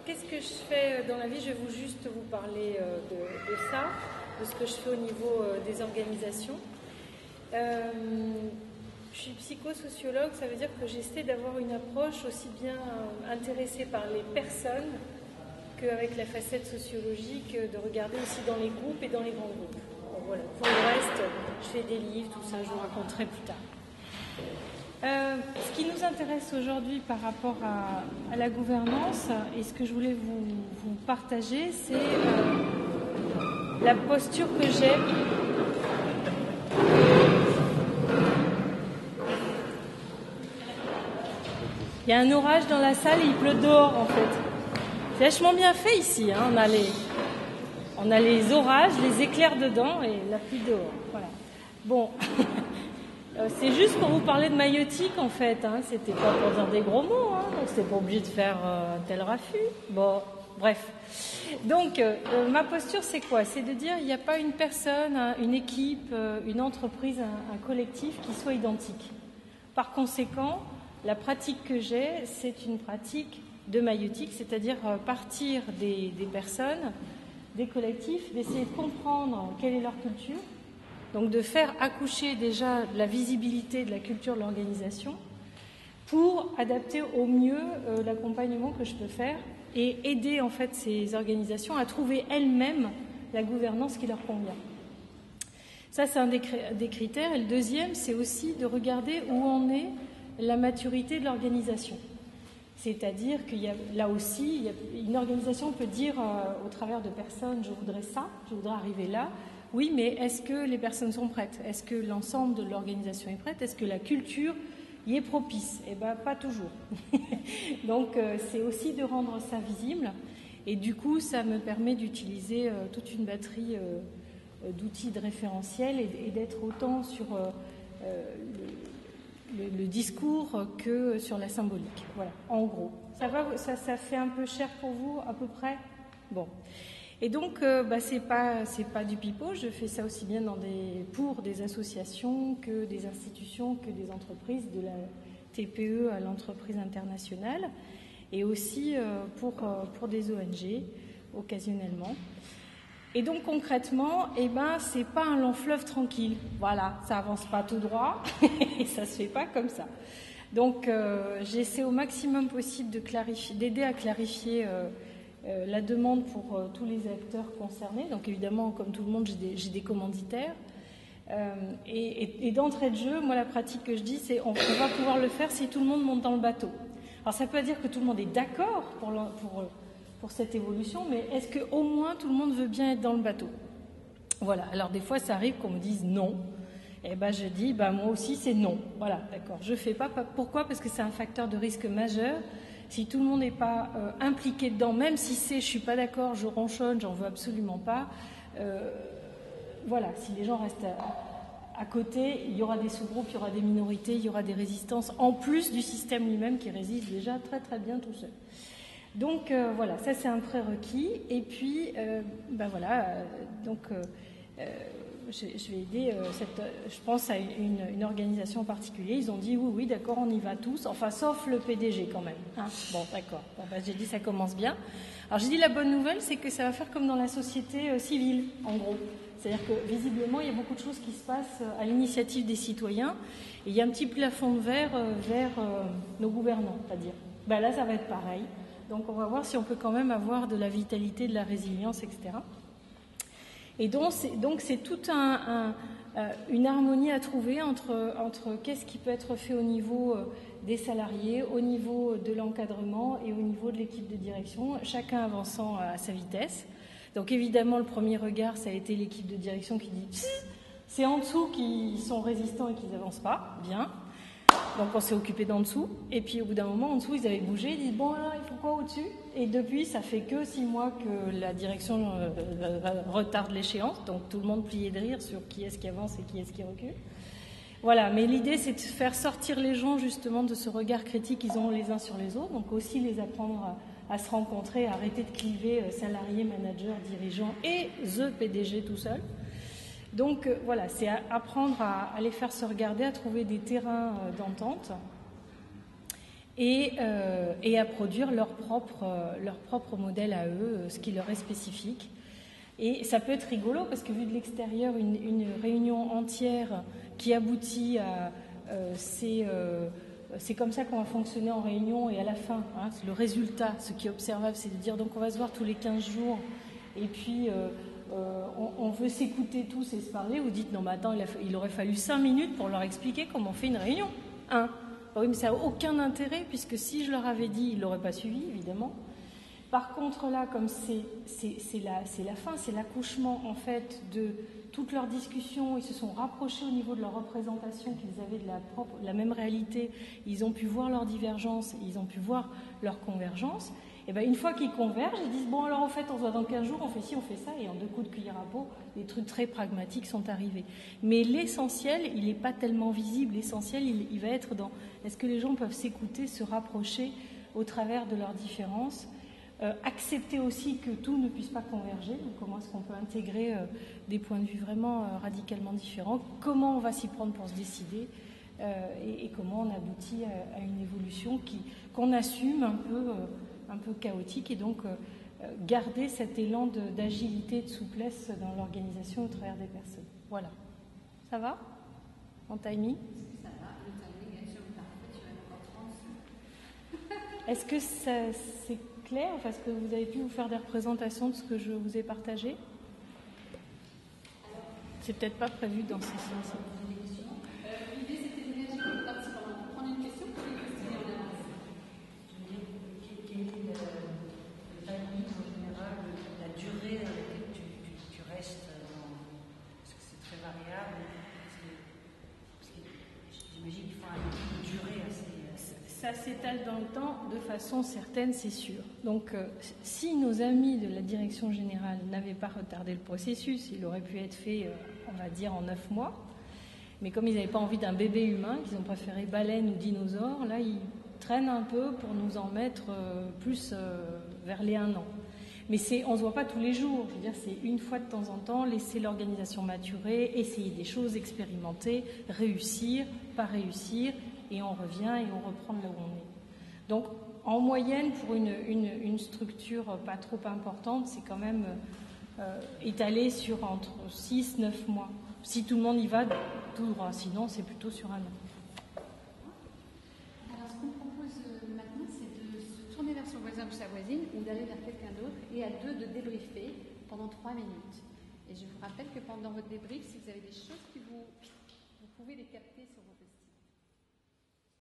qu'est-ce que je fais dans la vie? Je vais juste vous parler de ça, de ce que je fais au niveau des organisations. Je suis psychosociologue, ça veut dire que j'essaie d'avoir une approche aussi bien intéressée par les personnes qu'avec la facette sociologique, de regarder aussi dans les groupes et dans les grands groupes. Bon, voilà. Pour le reste, je fais des livres, tout ça, je vous raconterai plus tard. Ce qui nous intéresse aujourd'hui par rapport à la gouvernance, et ce que je voulais vous partager, c'est la posture que j'ai. Il y a un orage dans la salle et il pleut dehors en fait. C'est vachement bien fait ici, hein. On a les orages, les éclairs dedans et la pluie dehors. Voilà. Bon. C'est juste pour vous parler de maïeutique en fait, hein. C'était pas pour dire des gros mots, hein. Donc c'était pas obligé de faire un tel raffut. Bon, bref. Donc ma posture c'est quoi? C'est de dire il n'y a pas une personne, une équipe, une entreprise, un collectif qui soit identique. Par conséquent, la pratique que j'ai, c'est une pratique de maïeutique, c'est-à-dire partir des personnes, des collectifs, d'essayer de comprendre quelle est leur culture. Donc de faire accoucher déjà la visibilité de la culture de l'organisation pour adapter au mieux l'accompagnement que je peux faire et aider en fait ces organisations à trouver elles-mêmes la gouvernance qui leur convient. Ça, c'est un des critères. Et le deuxième, c'est aussi de regarder où en est la maturité de l'organisation. C'est-à-dire qu'il y a là aussi, une organisation peut dire au travers de personnes, je voudrais ça, je voudrais arriver là. Oui, mais est-ce que les personnes sont prêtes? Est-ce que l'ensemble de l'organisation est prête? Est-ce que la culture y est propice? Eh bien, pas toujours. Donc, c'est aussi de rendre ça visible. Et du coup, ça me permet d'utiliser toute une batterie d'outils de référentiel et d'être autant sur le discours que sur la symbolique. Voilà, en gros. Ça va, ça fait un peu cher pour vous, à peu près? Bon. Et donc, c'est pas du pipeau. Je fais ça aussi bien pour des associations que des institutions, que des entreprises, de la TPE à l'entreprise internationale, et aussi pour des ONG, occasionnellement. Et donc, concrètement, c'est pas un long fleuve tranquille. Voilà, ça avance pas tout droit, et ça se fait pas comme ça. Donc, j'essaie au maximum possible d'aider à clarifier la demande pour tous les acteurs concernés. Donc évidemment, comme tout le monde, j'ai des commanditaires. Et d'entrée de jeu, moi la pratique que je dis, c'est on va pouvoir le faire si tout le monde monte dans le bateau. Alors ça peut dire que tout le monde est d'accord pour cette évolution, mais est-ce qu'au moins tout le monde veut bien être dans le bateau? Voilà, alors des fois ça arrive qu'on me dise non. Et je dis, moi aussi c'est non. Voilà, d'accord, je fais pas. Pourquoi? Parce que c'est un facteur de risque majeur. Si tout le monde n'est pas impliqué dedans, même si je suis pas d'accord, je ronchonne, j'en veux absolument pas, voilà, si les gens restent à côté, il y aura des sous-groupes, il y aura des minorités, il y aura des résistances, en plus du système lui-même qui résiste déjà très très bien tout seul. Donc voilà, ça c'est un prérequis. Et puis, je vais aider je pense à une organisation en particulier. Ils ont dit oui, d'accord, on y va tous, enfin sauf le PDG quand même. Hein, bon, d'accord. Bon, j'ai dit ça commence bien. Alors j'ai dit la bonne nouvelle, c'est que ça va faire comme dans la société civile, en gros. C'est-à-dire que visiblement, il y a beaucoup de choses qui se passent à l'initiative des citoyens. Et il y a un petit plafond de verre vers nos gouvernants, c'est-à-dire. Là, ça va être pareil. Donc on va voir si on peut quand même avoir de la vitalité, de la résilience, etc. Et donc c'est toute une harmonie à trouver entre qu'est-ce qui peut être fait au niveau des salariés, au niveau de l'encadrement et au niveau de l'équipe de direction, chacun avançant à sa vitesse. Donc évidemment, le premier regard, ça a été l'équipe de direction qui dit « c'est en dessous qui sont résistants et qui n'avancent pas, bien ». Donc on s'est occupé d'en dessous, et puis au bout d'un moment, en dessous, ils avaient bougé, ils disent « bon alors, il faut quoi au-dessus ?» Et depuis, ça fait que 6 mois que la direction retarde l'échéance, donc tout le monde pliait de rire sur qui est-ce qui avance et qui est-ce qui recule. Voilà, mais l'idée, c'est de faire sortir les gens justement de ce regard critique qu'ils ont les uns sur les autres, donc aussi les apprendre à se rencontrer, à arrêter de cliver salariés, managers, dirigeants et the PDG tout seul. Donc voilà, c'est apprendre à les faire se regarder, à trouver des terrains d'entente. et à produire leur propre modèle à eux, ce qui leur est spécifique. Et ça peut être rigolo parce que vu de l'extérieur, une réunion entière qui aboutit à c'est comme ça qu'on va fonctionner en réunion, et à la fin, hein, le résultat, ce qui est observable, c'est de dire donc on va se voir tous les 15 jours et puis on veut s'écouter tous et se parler. Vous dites non mais attends, il aurait fallu 5 minutes pour leur expliquer comment on fait une réunion. Hein. Oui, mais ça n'a aucun intérêt puisque si je leur avais dit, ils ne l'auraient pas suivi évidemment. Par contre là, comme c'est la fin, c'est l'accouchement en fait de toutes leurs discussions, ils se sont rapprochés au niveau de leur représentation qu'ils avaient de la même réalité, ils ont pu voir leurs divergences, ils ont pu voir leur convergence, et bien une fois qu'ils convergent, ils disent bon alors en fait on se voit dans 15 jours, on fait ci, on fait ça, et en 2 coups de cuillère à peau, des trucs très pragmatiques sont arrivés. Mais l'essentiel, il n'est pas tellement visible, l'essentiel il va être dans est-ce que les gens peuvent s'écouter, se rapprocher au travers de leurs différences. Accepter aussi que tout ne puisse pas converger, donc comment est-ce qu'on peut intégrer des points de vue vraiment radicalement différents, comment on va s'y prendre pour se décider et comment on aboutit à une évolution qu'on assume un peu chaotique, et donc garder cet élan d'agilité et de souplesse dans l'organisation au travers des personnes. Voilà. Ça va en timing? Ça va, le timing est parfait, tu as encore 30. Est-ce que c'est clair, parce que vous avez pu vous faire des représentations de ce que je vous ai partagé? C'est peut-être pas prévu dans ce sens. L'idée c'était de réagir aux participants. Prendre une question, puis une question en avance. Quel est le timing en général, la durée dans laquelle tu restes Est-ce que c'est très variable? Parce que j'imagine qu'il faut une durée assez. Ça s'étale dans le temps de façon certaine, c'est sûr. Donc, si nos amis de la direction générale n'avaient pas retardé le processus, il aurait pu être fait, on va dire, en 9 mois. Mais comme ils n'avaient pas envie d'un bébé humain, qu'ils ont préféré baleine ou dinosaure, là, ils traînent un peu pour nous en mettre plus vers les 1 an. Mais on ne se voit pas tous les jours. Je veux dire, c'est une fois de temps en temps, laisser l'organisation maturer, essayer des choses, expérimenter, réussir, pas réussir, et on revient et on reprend là où on est. Donc, en moyenne, pour une structure pas trop importante, c'est quand même étalé sur entre 6 et 9 mois. Si tout le monde y va tout droit, sinon c'est plutôt sur 1 an. Alors, ce qu'on propose maintenant, c'est de se tourner vers son voisin ou sa voisine, ou d'aller vers quelqu'un d'autre, et à 2 de débriefer pendant 3 minutes. Et je vous rappelle que pendant votre débrief, si vous avez des choses qui vous pouvez les capter sur vos